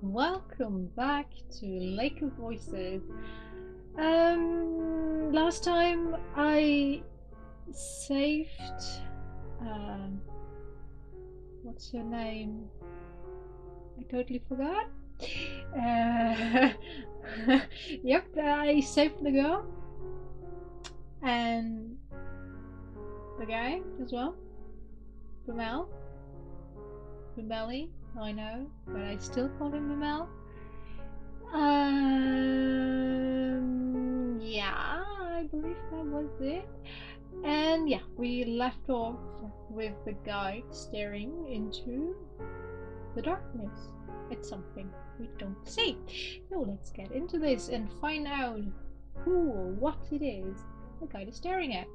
Welcome back to Lake of Voices. Last time I saved. Um, what's her name? I totally forgot. Uh, yep, I saved the girl and the guy as well. Bumel. Bumeli, I know, but I still call him Bumel. Yeah, I believe that was it. And yeah, we left off with the guide staring into the darkness at something we don't see. So let's get into this and find out who or what it is the guide is staring at.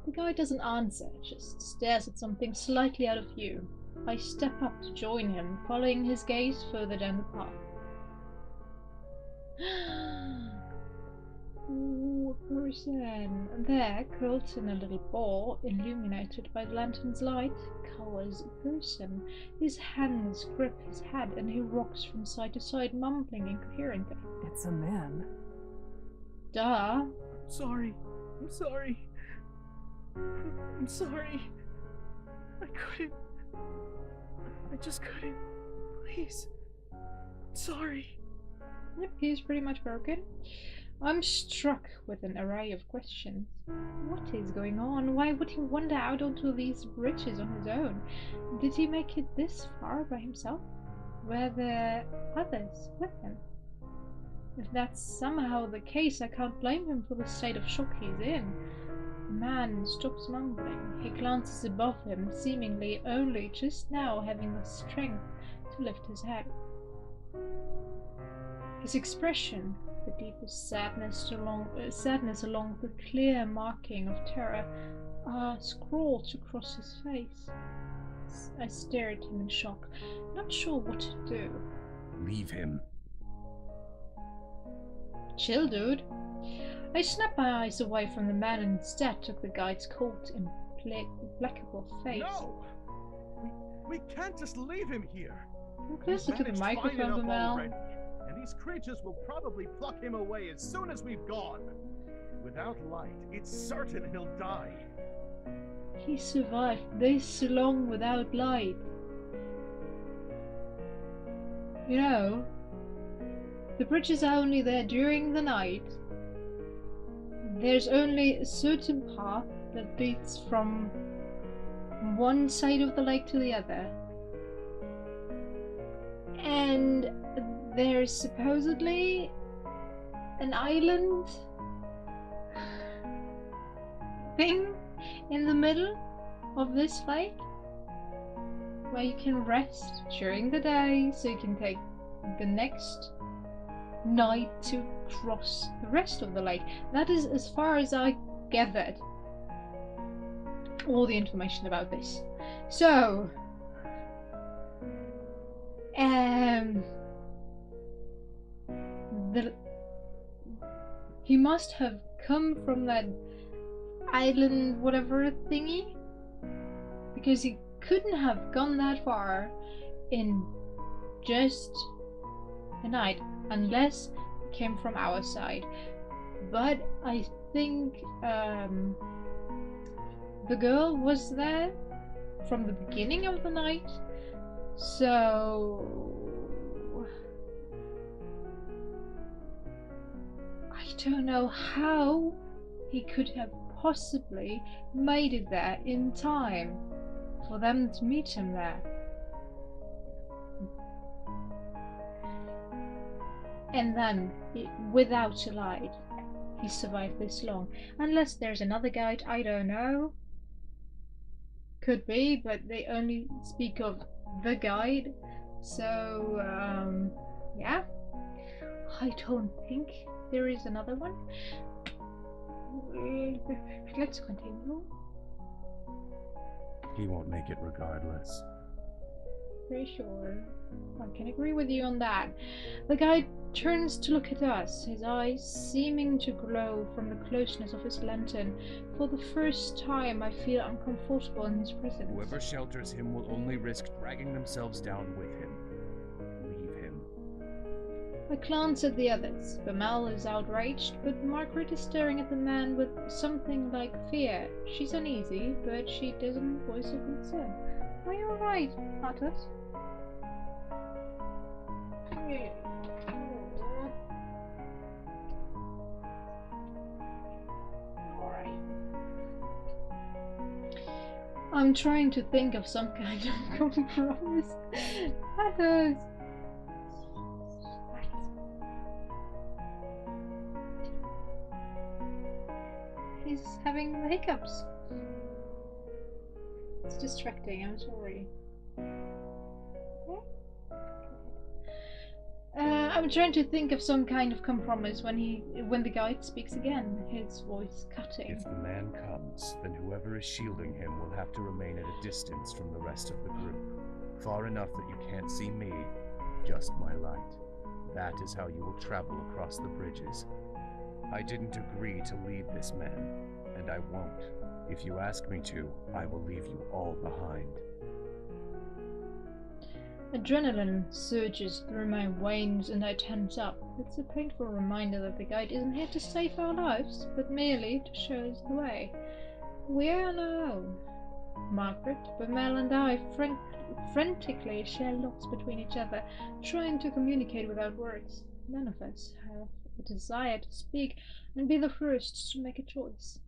The guide doesn't answer, just stares at something slightly out of view. I step up to join him, following his gaze further down the path. Ooh, a person. There, curled in a little ball, illuminated by the lantern's light, cowers a person. His hands grip his head and he rocks from side to side, mumbling incoherently. It's a man. Duh. Sorry. I'm sorry. I'm sorry. I couldn't. I just couldn't. Please. I'm sorry. Yep, he's pretty much broken. I'm struck with an array of questions. What is going on? Why would he wander out onto these bridges on his own? Did he make it this far by himself? Were there others with him? If that's somehow the case, I can't blame him for the state of shock he's in. The man stops mumbling. He glances above him, seemingly only just now having the strength to lift his head. His expression, the deepest sadness along the clear marking of terror, are scrawled across his face. I stare at him in shock, not sure what to do. Leave him. Chill, dude. I snapped my eyes away from the man and instead took the guide's cold, implacable face. No! We can't just leave him here. Come closer to the microphone, Bumel. And these creatures will probably pluck him away as soon as we've gone. Without light, it's certain he'll die. He survived this long without light. You know, the bridges are only there during the night. There's only a certain path that leads from one side of the lake to the other. And there's supposedly an island thing in the middle of this lake where you can rest during the day so you can take the next night to cross the rest of the lake. That is as far as I gathered all the information about this. So he must have come from that island whatever thingy, because he couldn't have gone that far in just a night unless he came from our side. But I think the girl was there from the beginning of the night, so I don't know how he could have possibly made it there in time for them to meet him there. And then, without a light, he survived this long. Unless there's another guide, I don't know. Could be, but they only speak of the guide. So, yeah. I don't think there is another one. Let's continue. He won't make it regardless. Pretty sure. I can agree with you on that. The guy turns to look at us, his eyes seeming to glow from the closeness of his lantern. For the first time, I feel uncomfortable in his presence. Whoever shelters him will only risk dragging themselves down with him. Leave him. I glance at the others. Bamel is outraged, but Margaret is staring at the man with something like fear. She's uneasy, but she doesn't voice her concern. Are you alright, Atlas? Alright. I'm trying to think of some kind of compromise. Atlas! He's having the hiccups. It's distracting, I'm sorry. I'm trying to think of some kind of compromise when the guide speaks again, his voice cutting. If the man comes, then whoever is shielding him will have to remain at a distance from the rest of the group. Far enough that you can't see me, just my light. That is how you will travel across the bridges. I didn't agree to lead this man, and I won't. If you ask me to, I will leave you all behind. Adrenaline surges through my veins and I tense up. It's a painful reminder that the guide isn't here to save our lives, but merely to show us the way. We're on our own. Margaret, Bamel and I frantically share looks between each other, trying to communicate without words. None of us have a desire to speak and be the first to make a choice.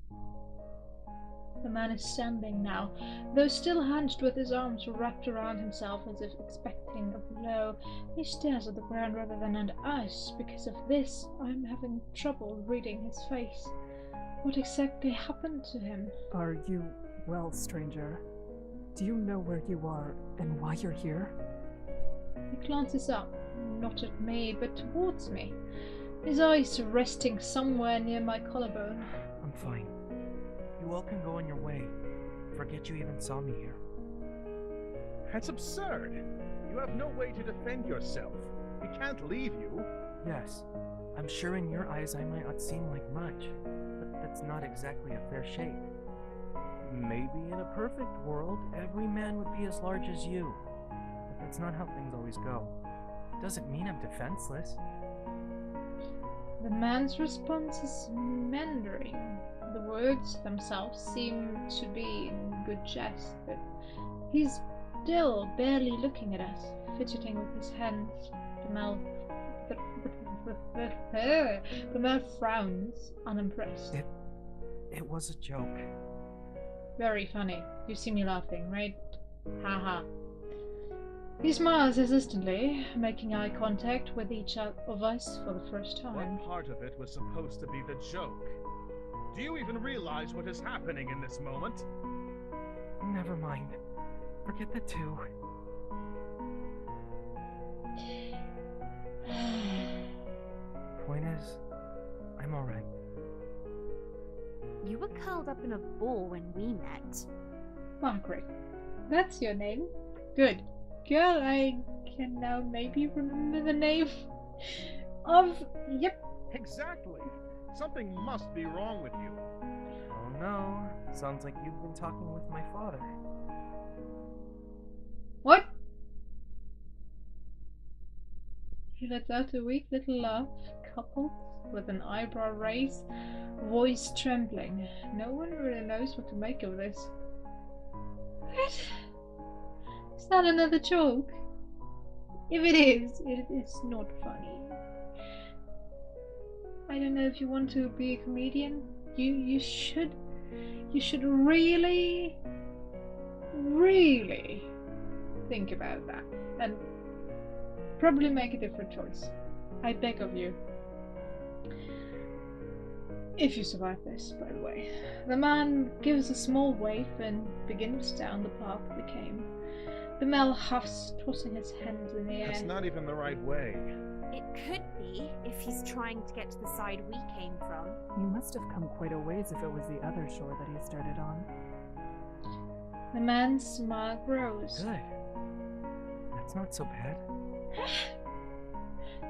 The man is standing now, though still hunched with his arms wrapped around himself as if expecting a blow. He stares at the ground rather than at us. Because of this, I'm having trouble reading his face. What exactly happened to him? Are you well, stranger? Do you know where you are and why you're here? He glances up, not at me, but towards me, his eyes resting somewhere near my collarbone. I'm fine. You all can go on your way. Forget you even saw me here. That's absurd. You have no way to defend yourself. We can't leave you. Yes, I'm sure in your eyes I might not seem like much, but that's not exactly a fair shake. Maybe in a perfect world, every man would be as large as you. But that's not how things always go. Doesn't mean I'm defenseless. The man's response is meandering. The words themselves seem to be in good jest, but he's still barely looking at us, fidgeting with his hands. Bamel frowns, unimpressed. It was a joke. Very funny. You see me laughing, right? Haha. He smiles hesitantly, making eye contact with each of us for the first time. What part of it was supposed to be the joke? Do you even realize what is happening in this moment? Never mind. Forget the two. Point is, I'm alright. You were curled up in a ball when we met. Margaret. That's your name? Good. Girl, I can now maybe remember the name of... Yep. Exactly. Something must be wrong with you. Oh no, sounds like you've been talking with my father. What? He lets out a weak little laugh, coupled with an eyebrow raise, voice trembling. No one really knows what to make of this. What? Is that another joke? If it is not funny. I don't know if you want to be a comedian. You should really think about that and probably make a different choice. I beg of you. If you survive this, by the way. The man gives a small wave and begins down the path we came. Bamel huffs, tossing his hands in the air. That's not even the right way. It could be, if he's trying to get to the side we came from. You must have come quite a ways if it was the other shore that he started on. The man's smile grows. Good. That's not so bad.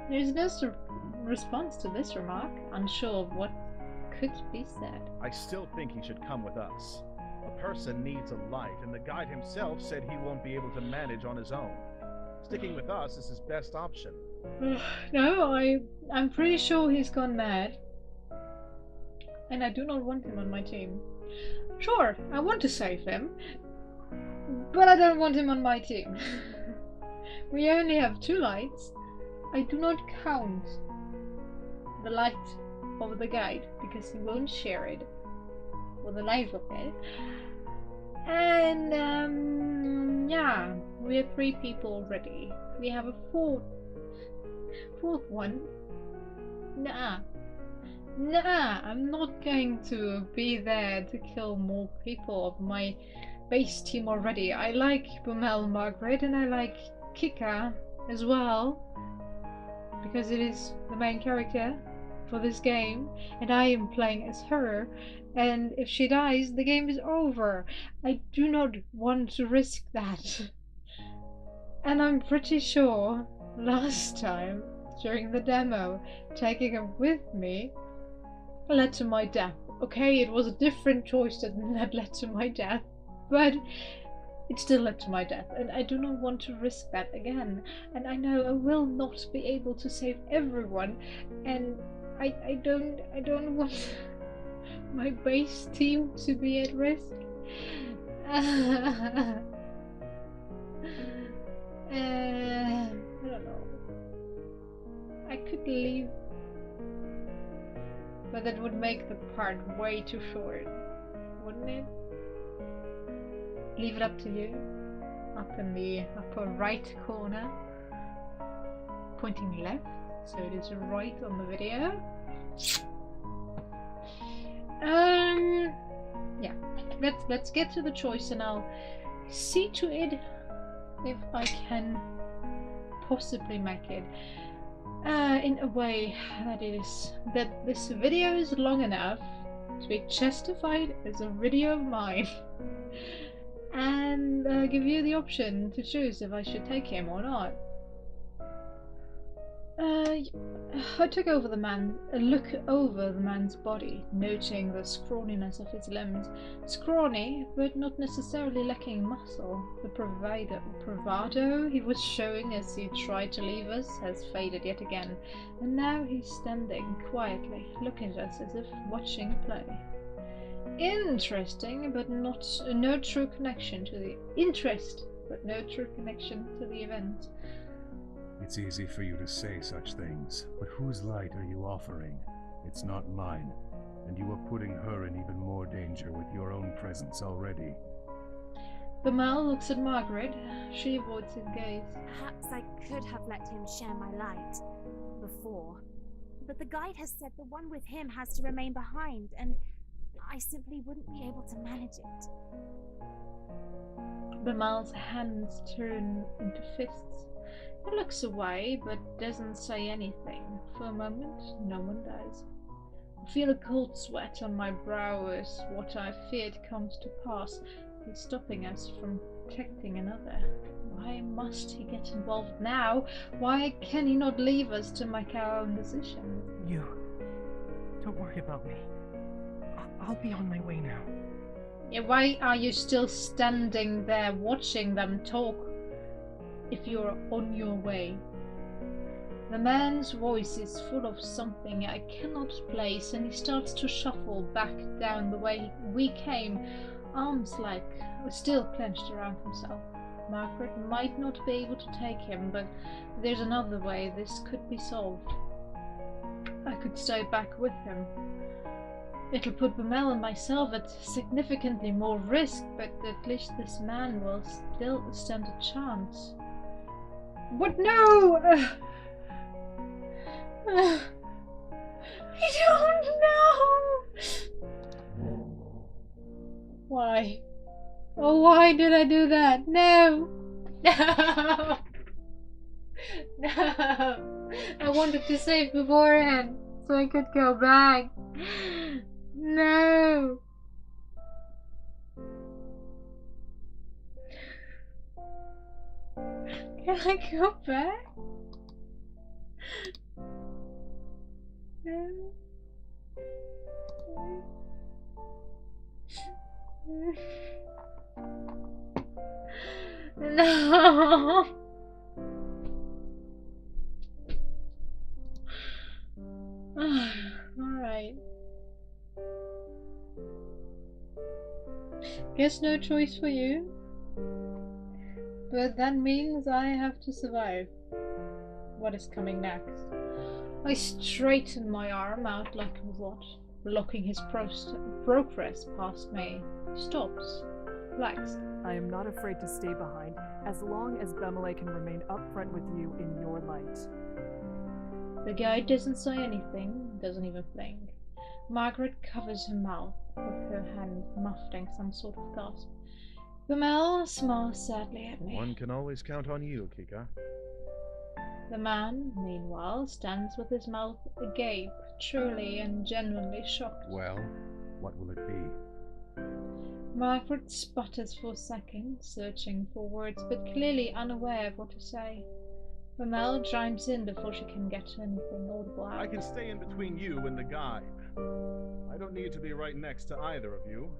There's no response to this remark, unsure of what could be said. I still think he should come with us. A person needs a light, and the guide himself said he won't be able to manage on his own. Sticking with us is his best option. No, I'm pretty sure he's gone mad. And I do not want him on my team. Sure, I want to save him, but I don't want him on my team. We only have 2 lights. I do not count the light of the guide because he won't share it for the life of it. And yeah, we have 3 people already. We have a fourth one. Nah, I'm not going to be there to kill more people of my base team already. I like Bumel Margaret and I like Kika as well, because it is the main character for this game and I am playing as her, and if she dies the game is over. I do not want to risk that. And I'm pretty sure last time during the demo taking him with me led to my death. Okay, it was a different choice that led to my death, but it still led to my death, and I do not want to risk that again. And I know I will not be able to save everyone, and I don't want my base team to be at risk. I don't know. I could leave, but that would make the part way too short, wouldn't it? Leave it up to you. Up in the upper right corner, pointing left, so it is right on the video. Yeah, let's get to the choice, and I'll see to it if I can possibly make it in a way that this video is long enough to be justified as a video of mine. And give you the option to choose if I should take him or not. I took over a look over the man's body, noting the scrawniness of his limbs. Scrawny, but not necessarily lacking muscle. The bravado he was showing as he tried to leave us has faded yet again, and now he's standing quietly, looking at us as if watching a play. Interesting, but no true connection to the interest, but no true connection to the event. It's easy for you to say such things, but whose light are you offering? It's not mine, and you are putting her in even more danger with your own presence already. Bumel looks at Margaret. She avoids his gaze. Perhaps I could have let him share my light before. But the guide has said the one with him has to remain behind, and I simply wouldn't be able to manage it. Bumel's hands turn into fists. He looks away, but doesn't say anything. For a moment, no one does. I feel a cold sweat on my brow as what I feared comes to pass. He's stopping us from protecting another. Why must he get involved now? Why can he not leave us to make our own decisions? You. Don't worry about me. I'll be on my way now. Yeah, why are you still standing there watching them talk if you're on your way? The man's voice is full of something I cannot place, and he starts to shuffle back down the way we came, arms still clenched around himself. Margaret might not be able to take him, but there's another way this could be solved. I could stay back with him. It'll put Bumel and myself at significantly more risk, but at least this man will still stand a chance. What? No! I don't know! Why? Oh, why did I do that? No! No! No! I wanted to save beforehand so I could go back. No! Can I go back? No. No. Guess no choice for you. But that means I have to survive. What is coming next? I straighten my arm out like a rod, blocking his progress past me. Stops. Relax. I am not afraid to stay behind, as long as Bemele can remain upfront with you in your light. The guy doesn't say anything, doesn't even blink. Margaret covers her mouth with her hand, muffling some sort of gasp. Bemele smiles sadly at me. One can always count on you, Kika. The man, meanwhile, stands with his mouth agape, truly and genuinely shocked. Well, what will it be? Margaret sputters for a second, searching for words, but clearly unaware of what to say. Bemele chimes in before she can get anything audible out. I can stay in between you and the guide. I don't need to be right next to either of you.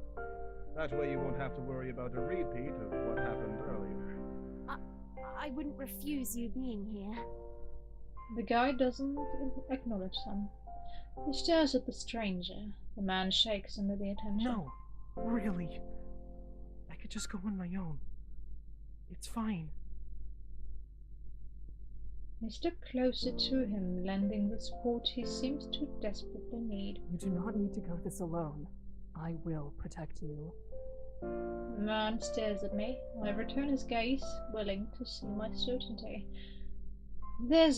That way you won't have to worry about a repeat of what happened earlier. I wouldn't refuse you being here. The guy doesn't acknowledge them. He stares at the stranger. The man shakes under the attention. No, really. I could just go on my own. It's fine. I step closer to him, lending the support he seems to desperately need. You do not need to go this alone. I will protect you. The man stares at me. I return his gaze, willing to see my certainty. There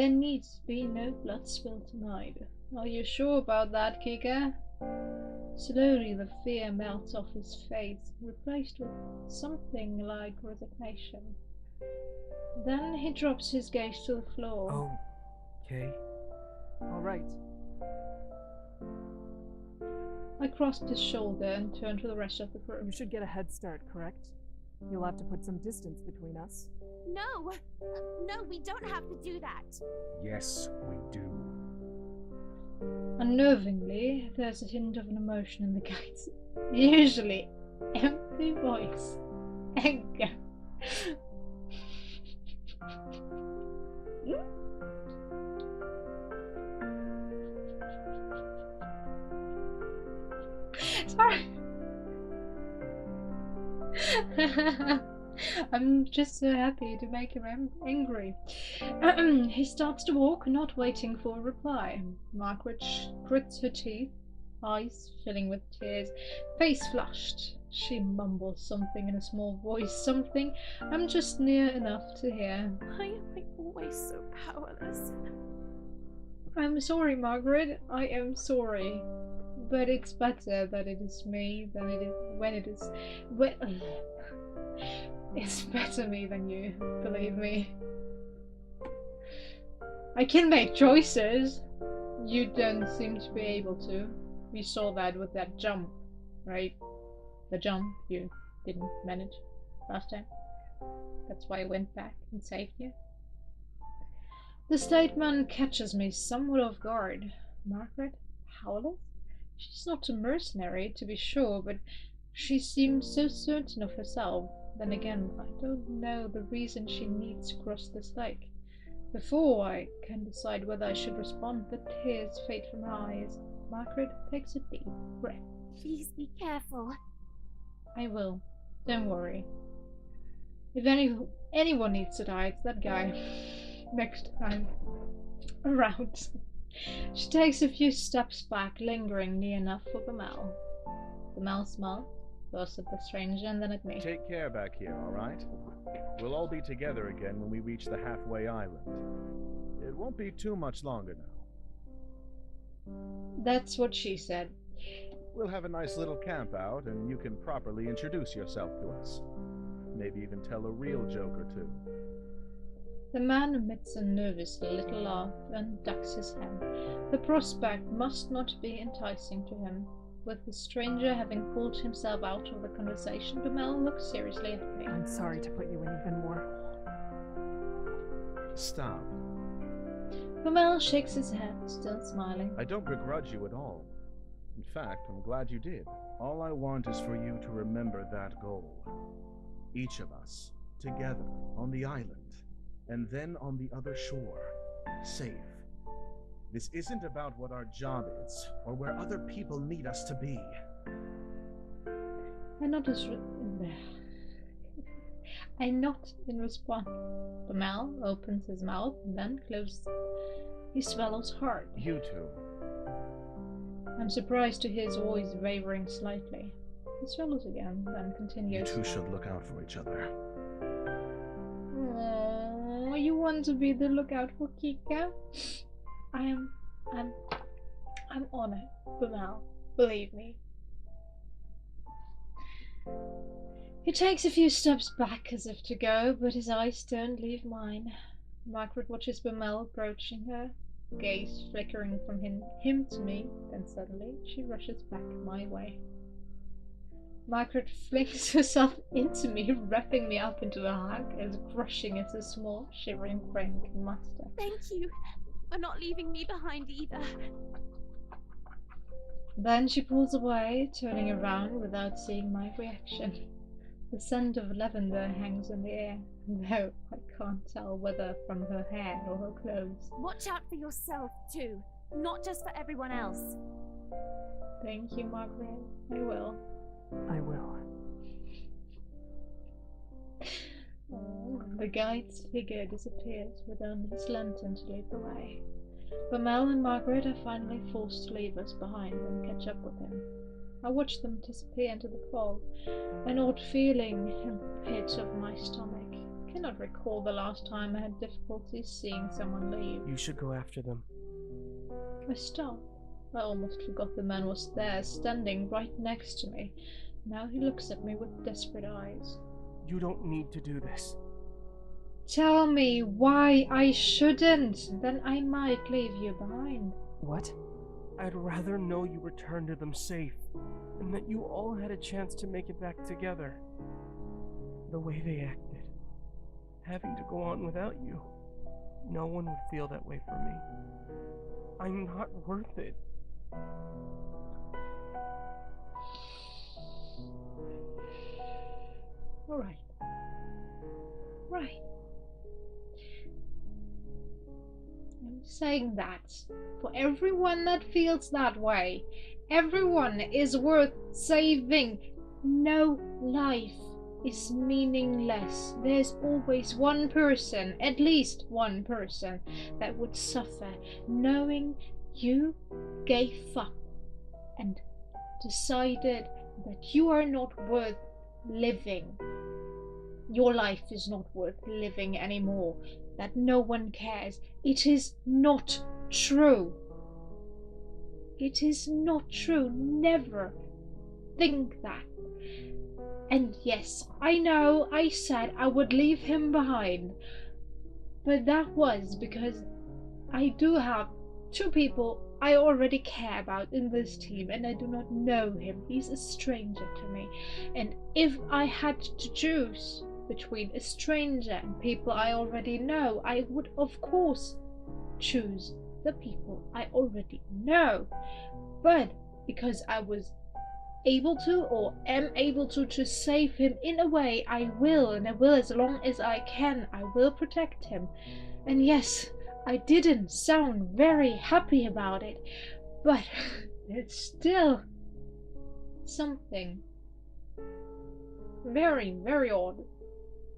needs to be no blood spilled tonight. Are you sure about that, Kika? Slowly the fear melts off his face, replaced with something like resignation. Then he drops his gaze to the floor. Oh, okay. All right. I crossed his shoulder and turned to the rest of the group. You should get a head start, correct? You'll have to put some distance between us. No! No, we don't have to do that. Yes, we do. Unnervingly, there's a hint of an emotion in the guy's usually empty voice. Anger. Sorry. I'm just so happy to make him angry. He starts to walk, not waiting for a reply. Margaret grits her teeth, eyes filling with tears, face flushed. She mumbles something in a small voice, something I'm just near enough to hear. Why am I always so powerless? I'm sorry, Margaret. I am sorry. But it's better that it is me than it is when it is... It's better me than you, believe me. I can make choices. You don't seem to be able to. We saw that with that jump, right? The jump you didn't manage last time. That's why I went back and saved you. The statement catches me somewhat off guard. Margaret? Powerless? She's not a mercenary, to be sure, but she seems so certain of herself. Then again, I don't know the reason she needs to cross this lake. Before I can decide whether I should respond, the tears fade from her eyes. Margaret takes a deep breath. Please be careful. I will. Don't worry. If anyone needs to die, it's that guy. Next time around. She takes a few steps back, lingering near enough for Bemele. Bemele smiles, first at the stranger and then at me. Take care back here, alright? We'll all be together again when we reach the halfway island. It won't be too much longer now. That's what she said. We'll have a nice little camp out, and you can properly introduce yourself to us. Maybe even tell a real joke or two. The man emits a nervous little laugh and ducks his head. The prospect must not be enticing to him. With the stranger having pulled himself out of the conversation, Bemele looks seriously at me. I'm sorry to put you in even more. Stop. Bemele shakes his head, still smiling. I don't begrudge you at all. In fact, I'm glad you did. All I want is for you to remember that goal. Each of us, together, on the island, and then on the other shore, safe. This isn't about what our job is, or where other people need us to be. I nod in response. Bamel opens his mouth, then closes it. He swallows hard. You two. I'm surprised to hear his voice wavering slightly. He swallows again, then You continues. two should look out for each other. Oh, you want to be the lookout for Kika? I'm honored, Bamel. Believe me. He takes a few steps back as if to go, but his eyes don't leave mine. Margaret watches Bamel approaching her, gaze flickering from him to me, then suddenly she rushes back my way. Margaret flings herself into me, wrapping me up into a hug, as crushing as a small, shivering friend can muster. Thank you for not leaving me behind either. Then she pulls away, turning around without seeing my reaction. The scent of lavender hangs in the air, though I can't tell whether from her hair or her clothes. Watch out for yourself, too. Not just for everyone else. Thank you, Margaret. I will. I will. Oh, the guide's figure disappears with only his lantern to lead the way. Bamel and Margaret are finally forced to leave us behind and catch up with him. I watch them disappear into the fog, an odd feeling in the pit of my stomach. I cannot recall the last time I had difficulty seeing someone leave. You should go after them. I stopped. I almost forgot the man was there, standing right next to me. Now he looks at me with desperate eyes. You don't need to do this. Tell me why I shouldn't, then I might leave you behind. What? I'd rather know you returned to them safe, and that you all had a chance to make it back together. The way they acted, having to go on without you, no one would feel that way for me. I'm not worth it. Alright. Right. I'm saying that for everyone that feels that way, everyone is worth saving. No life is meaningless. There's always one person, at least one person, that would suffer knowing you gave up and decided that you are not worth living. Your life is not worth living anymore. That no one cares. It is not true. It is not true. Never think that. And yes, I know I said I would leave him behind, but that was because I do have two people I already care about in this team, and I do not know him. He's a stranger to me. And if I had to choose between a stranger and people I already know, I would of course choose the people I already know. But because I was able to, or am able to save him in a way, I will, and I will as long as I can. I will protect him. And yes, I didn't sound very happy about it, but it's still something very, very odd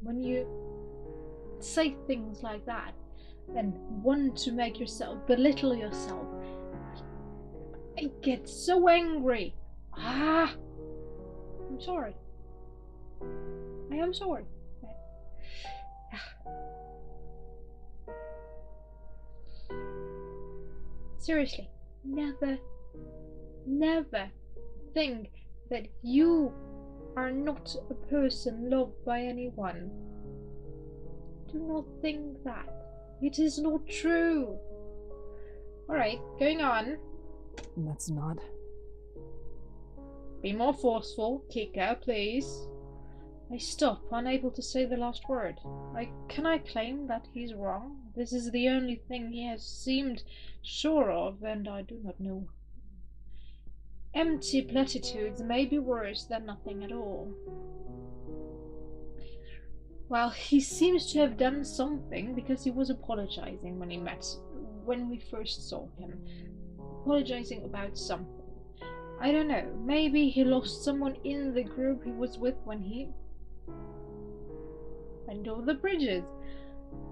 when you say things like that and want to make yourself belittle yourself. I get so angry. I'm sorry. I am sorry. Seriously, never think that you are not a person loved by anyone. Do not think that. It is not true. Alright, going on. That's not. Be more forceful, Kika, please. I stop, unable to say the last word. Can I claim that he's wrong? This is the only thing he has seemed sure of, and I do not know. Empty platitudes may be worse than nothing at all. Well, he seems to have done something, because he was apologizing when we first saw him. Apologizing about something. I don't know. Maybe he lost someone in the group he was with when he went over the bridges.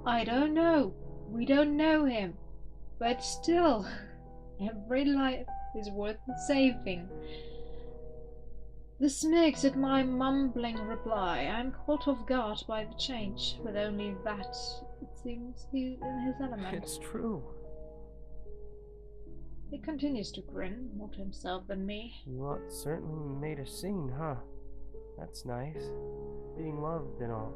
I don't know. We don't know him. But still, every life is worth saving. The smirks at my mumbling reply. I'm caught off guard by the change. With only that, it seems he's in his element. It's true. He continues to grin, more to himself than me. You lot certainly made a scene, huh? That's nice. Being loved and all.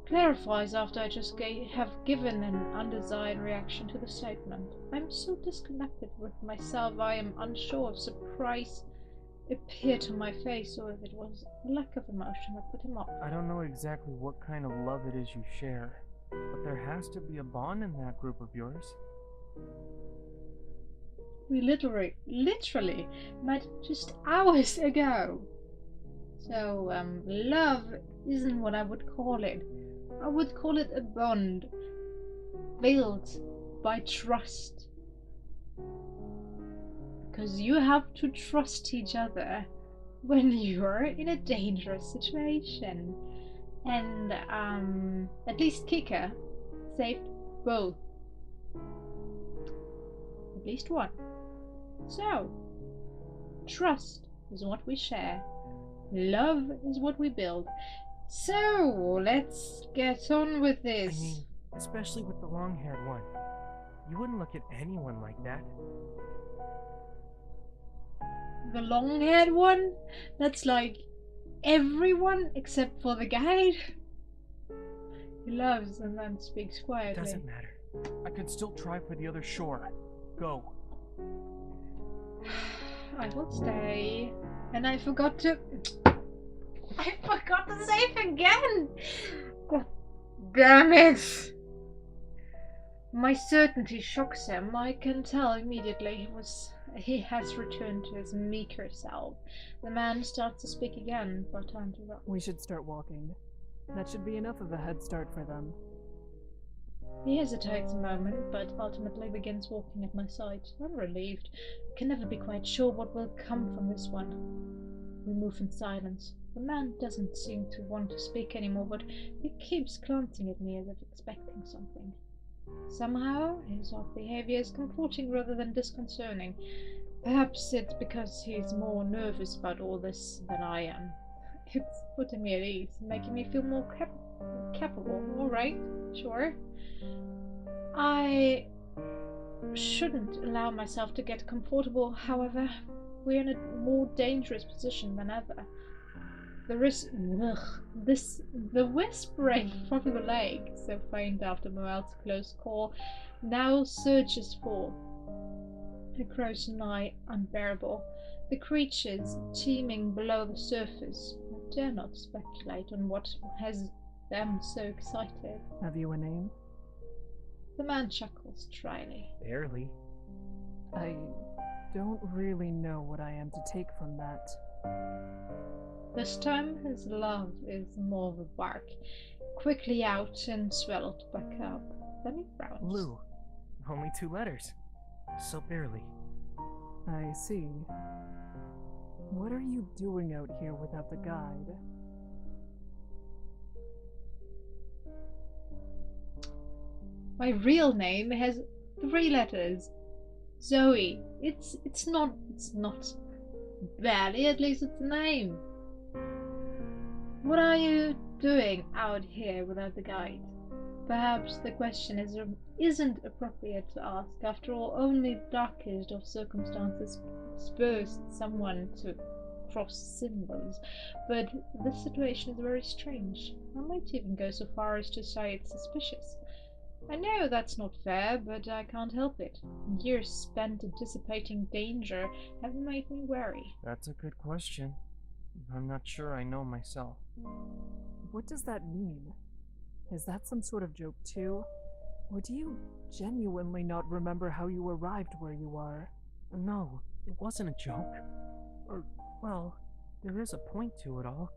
Clarifies after I just have given an undesired reaction to the statement. I'm so disconnected with myself, I am unsure if surprise appeared to my face or if it was lack of emotion that put him off. I don't know exactly what kind of love it is you share, but there has to be a bond in that group of yours. We literally met just hours ago. So, love isn't what I would call it. I would call it a bond built by trust. Because you have to trust each other when you're in a dangerous situation. And, at least Kika saved both. At least one. So, trust is what we share. Love is what we build. So, let's get on with this. I mean, especially with the long-haired one. You wouldn't look at anyone like that. The long-haired one? That's like everyone except for the guide. He loves and then speaks quietly. Doesn't matter. I could still try for the other shore. Go. I will stay. And I forgot to save again! God damn it! My certainty shocks him. I can tell immediately he has returned to his meeker self. The man starts to speak again, but time to run. We should start walking. That should be enough of a head start for them. He hesitates a moment, but ultimately begins walking at my side. I'm relieved. I can never be quite sure what will come from this one. We move in silence. The man doesn't seem to want to speak anymore, but he keeps glancing at me as if expecting something. Somehow, his odd behavior is comforting rather than disconcerting. Perhaps it's because he's more nervous about all this than I am. It's putting me at ease, making me feel more capable. Alright, sure. I shouldn't allow myself to get comfortable, however. We're in a more dangerous position than ever. The whispering from the lake, so faint after Morel's close call, now surges forth. It grows nigh unbearable. The creatures teeming below the surface. I dare not speculate on what has them so excited. Have you a name? The man chuckles dryly. Barely. I don't really know what I am to take from that. This time his love is more of a bark, quickly out and swallowed back up. Then he frowns. Lou. Only 2 letters. So barely. I see. What are you doing out here without the guide? My real name has 3 letters. Zoe. It's not barely, at least it's a name. What are you doing out here without the guide? Perhaps the question isn't appropriate to ask. After all, only the darkest of circumstances spurs someone to cross symbols. But this situation is very strange. I might even go so far as to say it's suspicious. I know that's not fair, but I can't help it. Years spent anticipating danger have made me wary. That's a good question. I'm not sure I know myself. What does that mean? Is that some sort of joke too? Or do you genuinely not remember how you arrived where you are? No, it wasn't a joke. Or, well, there is a point to it all.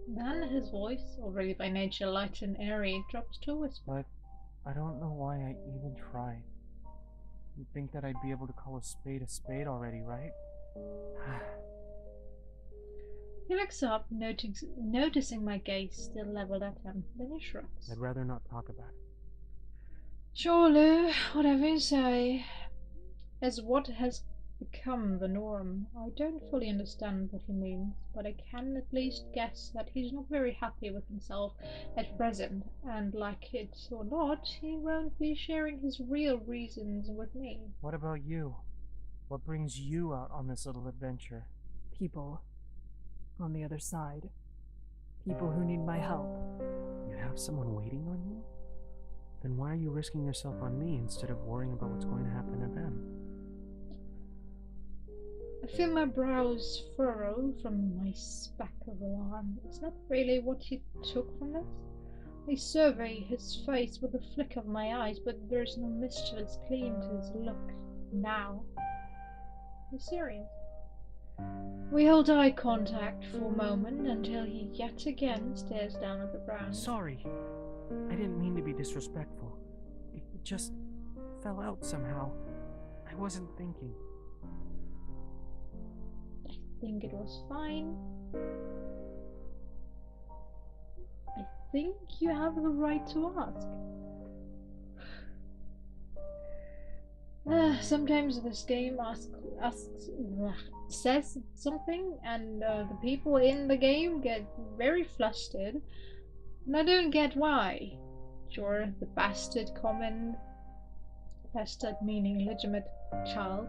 Then his voice, already by nature light and airy, drops to a whisper. But I don't know why I even tried. You'd think that I'd be able to call a spade already, right? He looks up, noticing my gaze still leveled at him. Then he shrugs. I'd rather not talk about it. Sure, Lou, whatever you say. As what has become the norm, I don't fully understand what he means, but I can at least guess that he's not very happy with himself at present, and like it or not, he won't be sharing his real reasons with me. What about you? What brings you out on this little adventure? People. On the other side. People who need my help. You have someone waiting on you? Then why are you risking yourself on me instead of worrying about what's going to happen to them? I feel my brows furrow from my speck of alarm. Is that really what he took from this? I survey his face with a flick of my eyes, but there's no mischievous gleam to his look now. He's serious. We hold eye contact for a moment until he yet again stares down at the ground. Sorry. I didn't mean to be disrespectful. It just fell out somehow. I wasn't thinking. I think it was fine. I think you have the right to ask. Sometimes this game says something, and the people in the game get very flustered, and I don't get why. Sure, the bastard comment, bastard meaning legitimate child,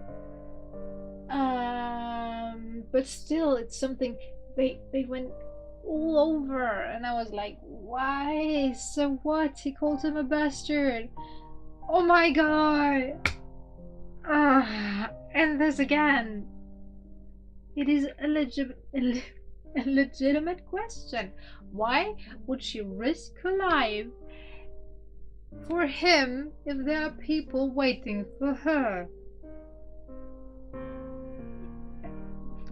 but still, it's something they went all over, and I was like, why? So what? He called him a bastard. Oh my god! And this again. It is a legitimate question. Why would she risk her life for him if there are people waiting for her?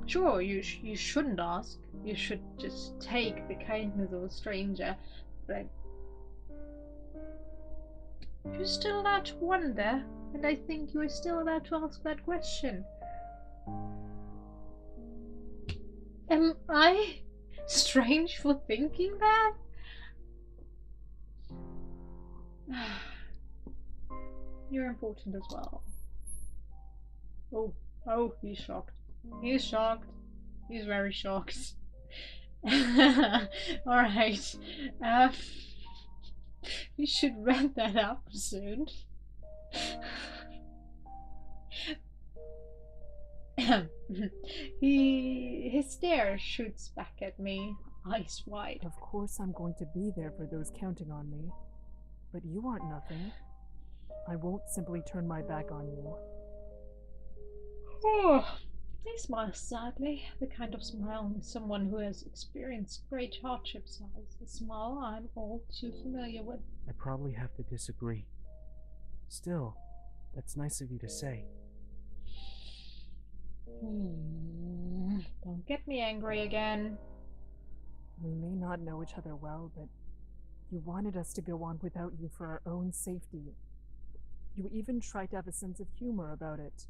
Sure, you shouldn't ask. You should just take the kindness of a stranger, but you're still allowed to wonder, and I think you are still allowed to ask that question. Am I strange for thinking that? You're important as well. Oh, he's shocked. He's shocked. He's very shocked. Alright. You should wrap that up soon. His stare shoots back at me, eyes wide. Of course I'm going to be there for those counting on me. But you aren't nothing. I won't simply turn my back on you. Oh, he smiles sadly, the kind of smile someone who has experienced great hardships has. A smile I'm all too familiar with. I probably have to disagree. Still, that's nice of you to say. Don't get me angry again. We may not know each other well, but you wanted us to go on without you for our own safety. You even tried to have a sense of humor about it.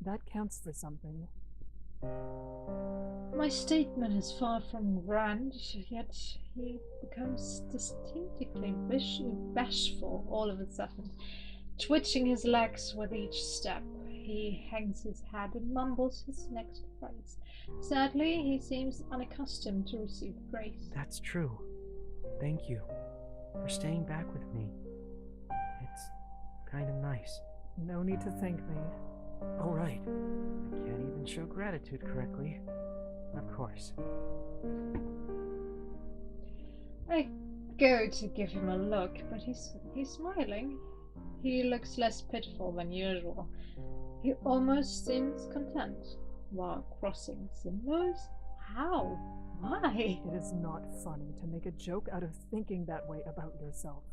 That counts for something. My statement is far from grand, yet he becomes distinctly bashful all of a sudden, twitching his legs with each step. He hangs his head and mumbles his next phrase. Sadly, he seems unaccustomed to receive praise. That's true. Thank you for staying back with me. It's kind of nice. No need to thank me. Oh, right. I can't even show gratitude correctly. Of course. I go to give him a look, but he's smiling. He looks less pitiful than usual. He almost seems content while crossing symbols. How? Why? It is not funny to make a joke out of thinking that way about yourself.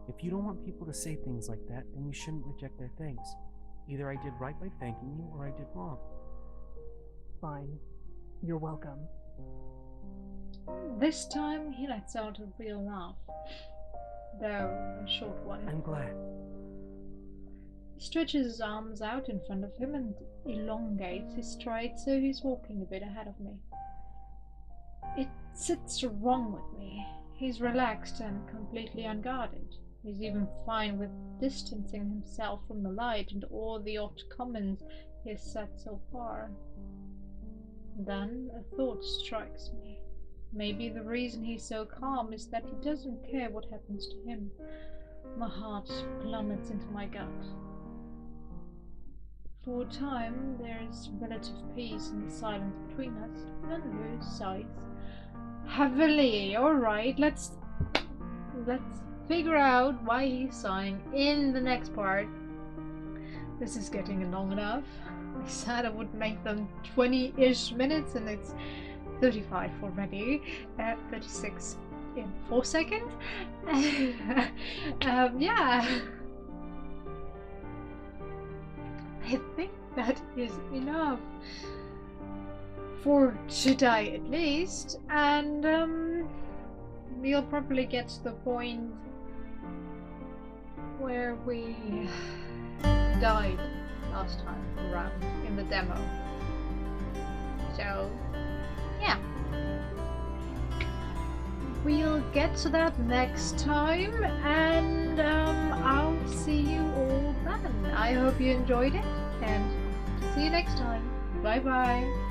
If you don't want people to say things like that, then you shouldn't reject their thanks. Either I did right by thanking you, or I did wrong. Fine. You're welcome. This time he lets out a real laugh, though a short one. I'm glad. He stretches his arms out in front of him and elongates his stride so he's walking a bit ahead of me. It sits wrong with me. He's relaxed and completely unguarded. He's even fine with distancing himself from the light and all the odd comments he has said so far. Then a thought strikes me. Maybe the reason he's so calm is that he doesn't care what happens to him. My heart plummets into my gut. For a time, there is relative peace in the silence between us. Then Lou sighs heavily. Alright, let's figure out why he's sighing in the next part. This is getting long enough. I said I would make them 20-ish minutes and it's 35 already. 36 in 4 seconds. Yeah. I think that is enough for today at least, and we'll probably get to the point where we died last time around in the demo. So yeah, we'll get to that next time, and I'll see you all then. I hope you enjoyed it, and see you next time. Bye bye.